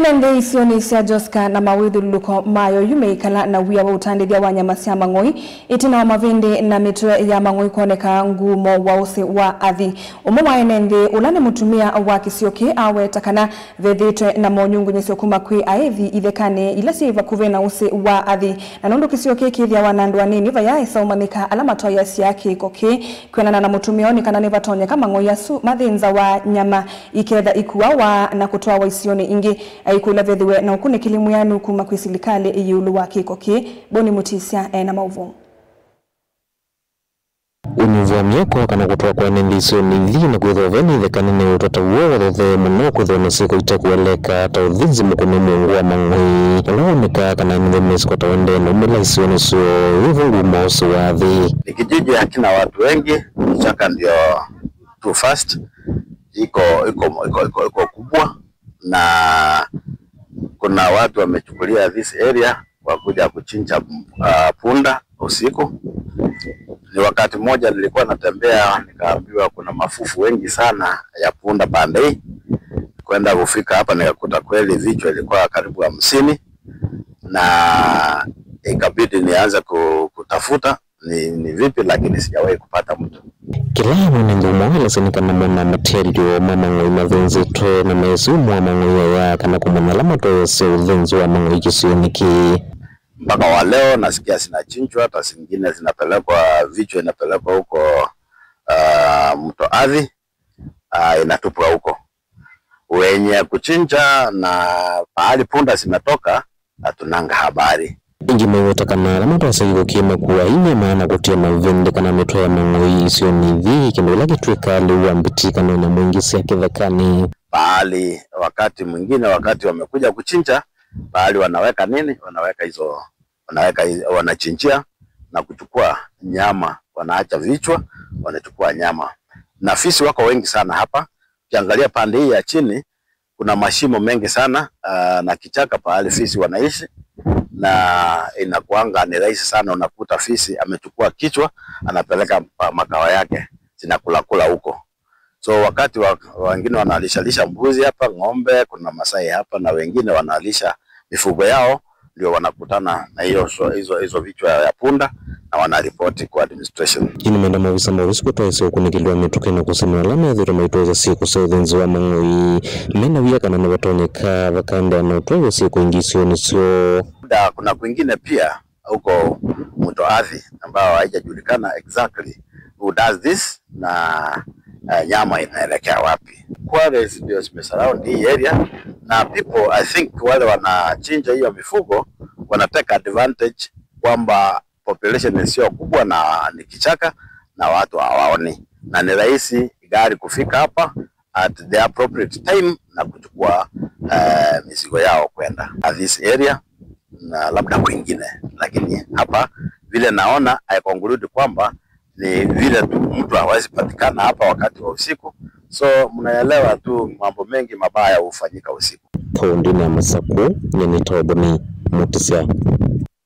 Enende isioni cia Joska na mawithuluko mayo yumeikala na wia wa utandithia wa nyama cia mang'oi itina wa mavindi na mitwe ya mang'oi kuoneka ngumo wa usi wa athi. Umo wa enende ulane mutumia wa kisioki aweta kana vethitwe na monyungu nyesio kuma kwi aethi ithekane ila siva kuve na usi wa athi. Na nundu kisioki kithia wanandu anini vaya isa umanika alama toya siaki koki kwenana na mutumia oni kana nivatonye kama mang'oi ya su mathinza wa nyama iketha ikuwa wa na kutoa wa isioni ingi aikula vethiwe na ukune kilimu yanu kuma kwi silikali iyulu wa kikoki Boni Mutisia na mauvu. Unyuvua mioko kana kutoa kwa nendiso ni thina kwithoveni thekanine utata uo wathe muno kwithone siko itakueleka hata uthinzi mukune mungu wa mang'oi unaoneka kana nithemesi kwa tawende na umela isione suo hivungu mosu wathi. Kijiji hakina watu wengi, Kichaka ndio too fast, iko kubwa na kuna watu wamechukulia this area kwa kuja kuchinja punda usiku. Ni wakati mmoja nilikuwa natembea nikaambiwa kuna mafufu wengi sana ya punda pande. Kwenda kufika hapa nikakuta kweli vichwa ilikuwa karibu 50 na ikabidi nianze kutafuta ni vipi, lakini sijawahi kupata mtu. Kila mwenendo mwala sinikana mwana materio mang'oi mathinzito na mesumu wa mang'oi ya kana kumana lama toyo se uthinzi wa mang'oi kisioniki. Mpaka wa leo nasikia zinachinjwa, hata zingine zinapelekwa vichwa inapelekwa huko mto Athi, inatupwa huko. Wenye kuchinja na pahali punda zimetoka hatunanga habari. Ingi mewota kana lama toyo se kima kuwa inye maana kutia mavende kana metoya mang'oi isionithi kindola kitwekali uambitika na mwingi siya kithekani. Pahali wakati mwingine wakati wamekuja kuchinja pahali wanaweka nini, wanachinjia na kuchukua nyama, wanaacha vichwa, wanachukua nyama. Na fisi wako wengi sana hapa. Ukiangalia pande hii ya chini kuna mashimo mengi sana na kichaka pahali fisi wanaishi, na inakuanga ni rahisi sana unakuta fisi amechukua kichwa anapeleka makao yake zinakula huko. So wakati wengine wanalisha mbuzi hapa, ng'ombe, kuna Masai hapa na wengine wanalisha mifugo yao, ndio wanakutana na hizo vichwa ya punda na wanaripoti kwa administration. Kini menda mawisa mawisi kutoa sio kunikiliwa mituke na kusema alama ya dhira maitoza siku sa uthinzi wa mang'oi mena wia kana niwatoneka wakanda na utoa siku ingisioni sio. Kuna kwingine pia huko mto Athi ambao haijajulikana exactly who does this na nyama inaelekea wapi. Quarries ndio zimesurround hii area na people I think wale wanachinja hiyo mifugo wanateka advantage kwamba population sio kubwa na ni kichaka na watu hawaoni, na ni rahisi gari kufika hapa at the appropriate time na kuchukua mizigo yao kwenda this area na labda kwingine. Lakini hapa vile naona I conclude kwamba ni vile tu mtu hawezi patikana hapa wakati wa usiku, so mnaelewa tu mambo mengi mabaya hufanyika usiku. Kaundi na Masaku ni Boni Mutisia.